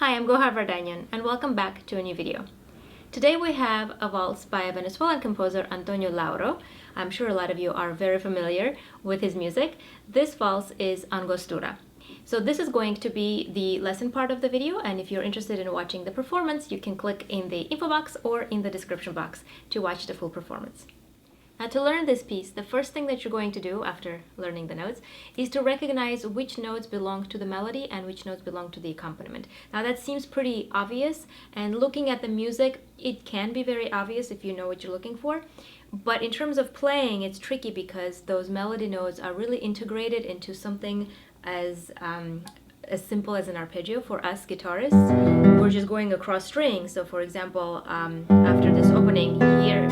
Hi, I'm Gohar Vardanyan and welcome back to a new video. Today we have a waltz by a Venezuelan composer, Antonio Lauro. I'm sure a lot of you are very familiar with his music. This waltz is Angostura. So this is going to be the lesson part of the video, and if you're interested in watching the performance, you can click in the info box or in the description box to watch the full performance. Now, to learn this piece, the first thing that you're going to do after learning the notes is to recognize which notes belong to the melody and which notes belong to the accompaniment. Now, that seems pretty obvious, and looking at the music, it can be very obvious if you know what you're looking for. But in terms of playing, it's tricky because those melody notes are really integrated into something as simple as an arpeggio. For us guitarists, we're just going across strings. So, for example, after this opening here,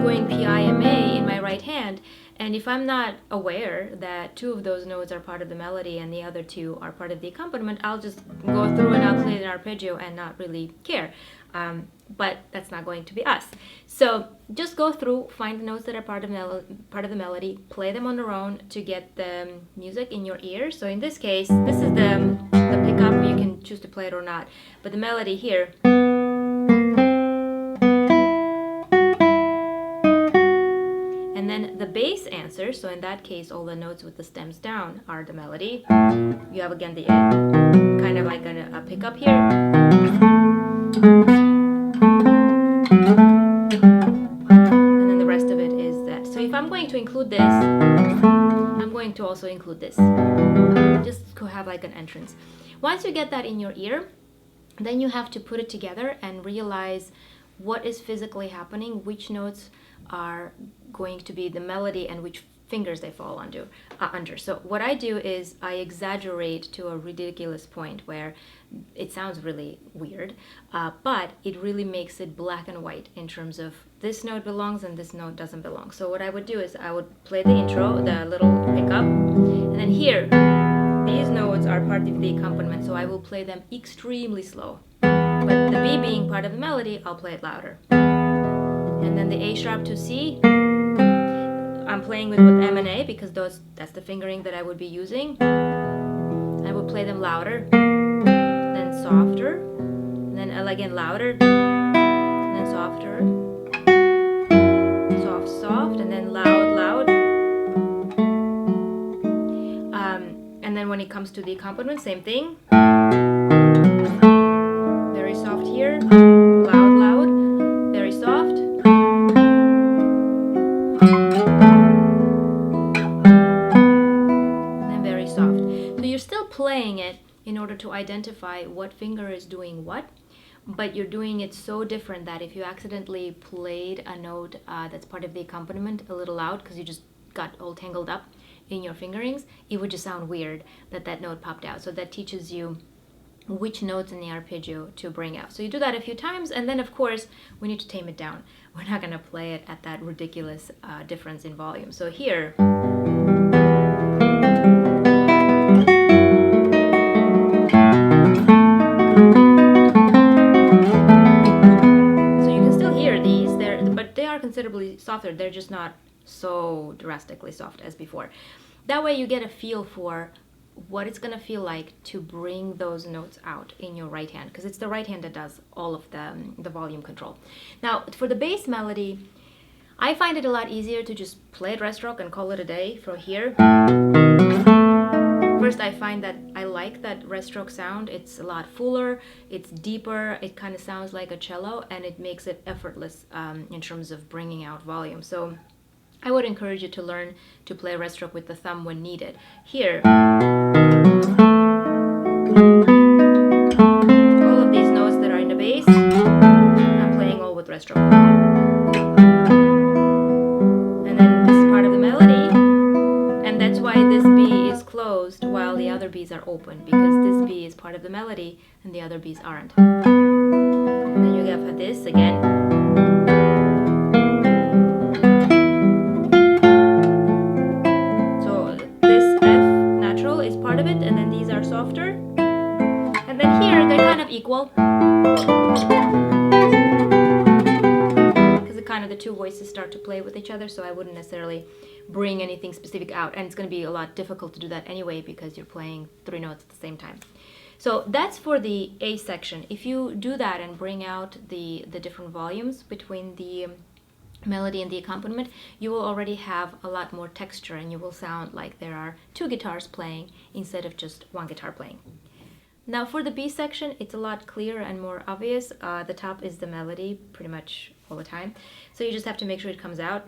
going PIMA in my right hand, and if I'm not aware that two of those notes are part of the melody and the other two are part of the accompaniment, I'll just go through and I'll play an arpeggio and not really care. But that's not going to be us. So just go through, find the notes that are part of the melody, play them on their own to get the music in your ear. So in this case, this is the pickup. You can choose to play it or not, but the melody here. And then the bass answer, so in that case all the notes with the stems down are the melody. You have again the kind of like a pickup here. And then the rest of it is that. So if I'm going to include this, I'm going to also include this. Just to have like an entrance. Once you get that in your ear, then you have to put it together and realize what is physically happening, which notes are going to be the melody and which fingers they fall under. So what I do is I exaggerate to a ridiculous point where it sounds really weird, but it really makes it black and white in terms of this note belongs and this note doesn't belong. So what I would do is I would play the intro, the little pickup, and then here, these notes are part of the accompaniment, so I will play them extremely slow. But the B being part of the melody, I'll play it louder. And then the A sharp to C, I'm playing with M and A because that's the fingering that I would be using. I would play them louder, then softer, and then again louder, and then softer, soft, soft, and then loud, loud. And then when it comes to the accompaniment, same thing. Very soft here, loud, loud, very soft. Playing it in order to identify what finger is doing what, but you're doing it so different that if you accidentally played a note that's part of the accompaniment a little loud because you just got all tangled up in your fingerings, it would just sound weird that note popped out. So that teaches you which notes in the arpeggio to bring out. So you do that a few times, and then of course we need to tame it down. We're not going to play it at that ridiculous difference in volume. So here, considerably softer. They're just not so drastically soft as before. That way you get a feel for what it's going to feel like to bring those notes out in your right hand, because it's the right hand that does all of the volume control. Now for the bass melody, I find it a lot easier to just play it rest stroke and call it a day from here. First, I find that I like that rest stroke sound. It's a lot fuller, it's deeper, it kind of sounds like a cello, and it makes it effortless in terms of bringing out volume. So I would encourage you to learn to play rest stroke with the thumb when needed. Here, all of these notes that are in the bass, I'm playing all with rest stroke. And then this is part of the melody, and that's why this B is closed while the other B's are open, because this B is part of the melody and the other B's aren't. And then you have this again. So this F natural is part of it, and then these are softer. And then here they're kind of equal, because kind of the two voices start to play with each other, so I wouldn't necessarily bring anything specific out, and it's going to be a lot difficult to do that anyway because you're playing three notes at the same time. So that's for the A section. If you do that and bring out the different volumes between the melody and the accompaniment, you will already have a lot more texture and you will sound like there are two guitars playing instead of just one guitar playing. Now for the B section, it's a lot clearer and more obvious. The top is the melody pretty much all the time. So you just have to make sure it comes out.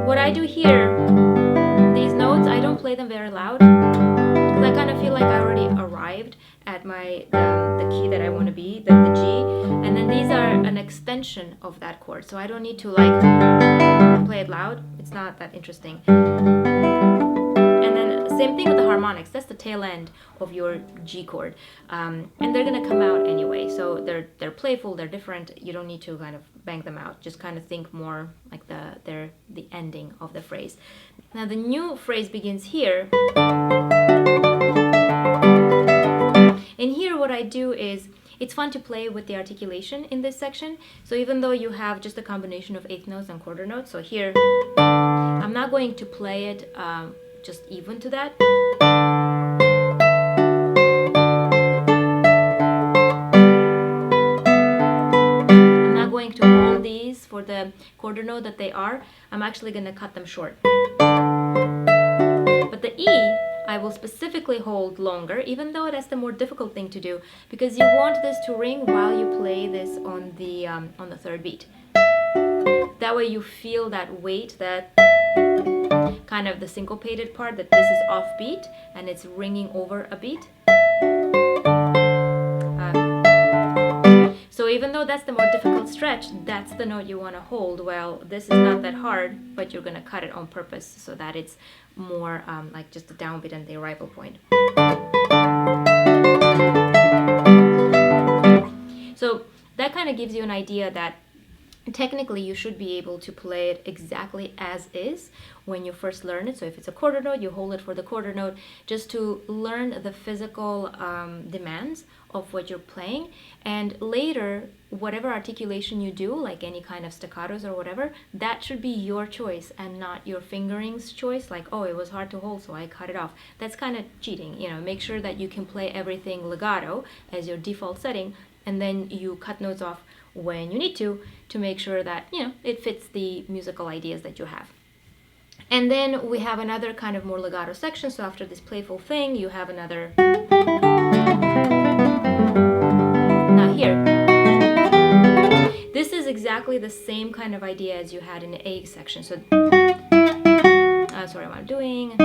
What I do here, these notes, I don't play them very loud because I kind of feel like I already arrived at the key that I want to be, the G. And then these are an extension of that chord. So I don't need to like play it loud. It's not that interesting. Same thing with the harmonics. That's the tail end of your G chord, and they're gonna come out anyway. So they're playful, they're different. You don't need to kind of bang them out. Just kind of think more like they're the ending of the phrase. Now the new phrase begins here, and here what I do is it's fun to play with the articulation in this section. So even though you have just a combination of eighth notes and quarter notes, so here I'm not going to play it just even to that. I'm not going to hold these for the quarter note that they are. I'm actually going to cut them short. But the E, I will specifically hold longer, even though that's the more difficult thing to do, because you want this to ring while you play this on the third beat. That way you feel that weight, that kind of the syncopated part, that this is off beat and it's ringing over a beat. So even though that's the more difficult stretch, that's the note you want to hold. Well, this is not that hard, but you're going to cut it on purpose so that it's more like just the downbeat and the arrival point. So that kind of gives you an idea that technically you should be able to play it exactly as is when you first learn it. So if it's a quarter note, you hold it for the quarter note, just to learn the physical demands of what you're playing. And later, whatever articulation you do, like any kind of staccatos or whatever, that should be your choice and not your fingering's choice. Like, oh, it was hard to hold, so I cut it off. That's kind of cheating. You know, make sure that you can play everything legato as your default setting, and then you cut notes off when you need to make sure that, you know, it fits the musical ideas that you have. And then we have another kind of more legato section. So after this playful thing, you have another. Now here, this is exactly the same kind of idea as you had in the A section. So, sorry, what I'm doing.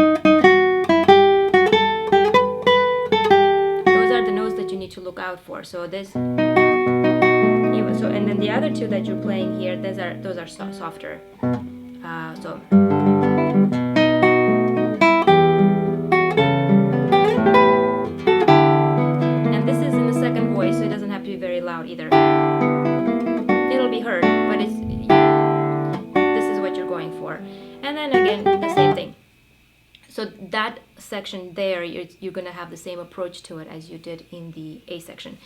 Those are the notes that you need to look out for. So this. So, and then the other two that you're playing here, those are softer. So. And this is in the second voice, so it doesn't have to be very loud either. It'll be heard, but this is what you're going for. And then again, the same thing. So that section there, you're going to have the same approach to it as you did in the A section.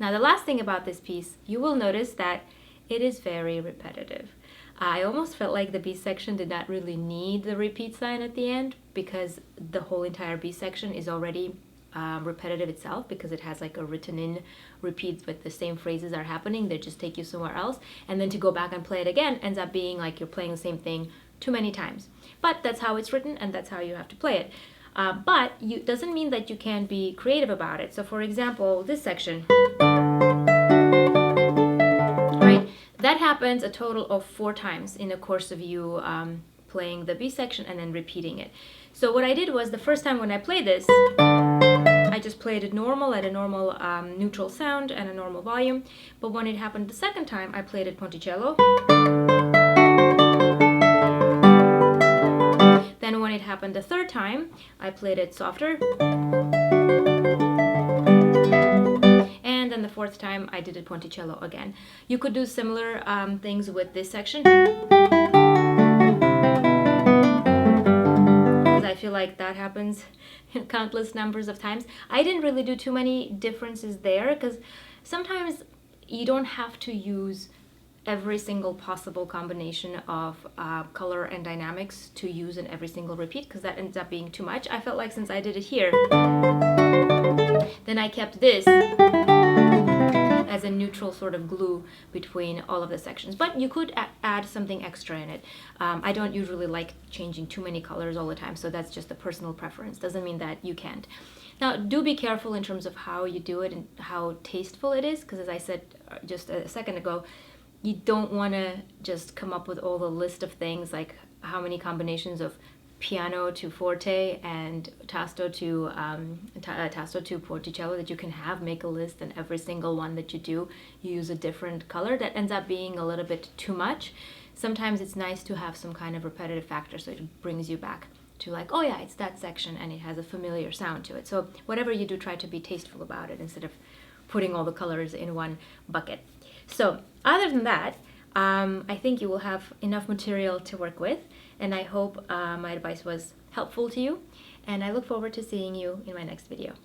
Now the last thing about this piece, you will notice that it is very repetitive. I almost felt like the B section did not really need the repeat sign at the end, because the whole entire B section is already repetitive itself, because it has like a written in repeats with the same phrases are happening. They just take you somewhere else, and then to go back and play it again ends up being like you're playing the same thing too many times. But that's how it's written and that's how you have to play it. But it doesn't mean that you can't be creative about it. So for example, this section, right, that happens a total of 4 times in the course of you playing the B section and then repeating it. So what I did was, the first time when I played this, I just played it normal at a normal neutral sound and a normal volume. But when it happened the second time, I played it ponticello. Then when it happened the third time, I played it softer. And then the fourth time, I did it ponticello again. You could do similar things with this section, because I feel like that happens countless numbers of times. I didn't really do too many differences there, because sometimes you don't have to use every single possible combination of color and dynamics to use in every single repeat, because that ends up being too much. I felt like since I did it here, then I kept this as a neutral sort of glue between all of the sections. But you could add something extra in it. I don't usually like changing too many colors all the time, so that's just a personal preference. Doesn't mean that you can't. Now, do be careful in terms of how you do it and how tasteful it is, because as I said just a second ago, you don't want to just come up with all the list of things, like how many combinations of piano to forte and tasto to forticello that you can have. Make a list, and every single one that you do, you use a different color. That ends up being a little bit too much. Sometimes it's nice to have some kind of repetitive factor, so it brings you back to like, oh yeah, it's that section and it has a familiar sound to it. So whatever you do, try to be tasteful about it instead of putting all the colors in one bucket. So other than that, I think you will have enough material to work with, and I hope my advice was helpful to you, and I look forward to seeing you in my next video.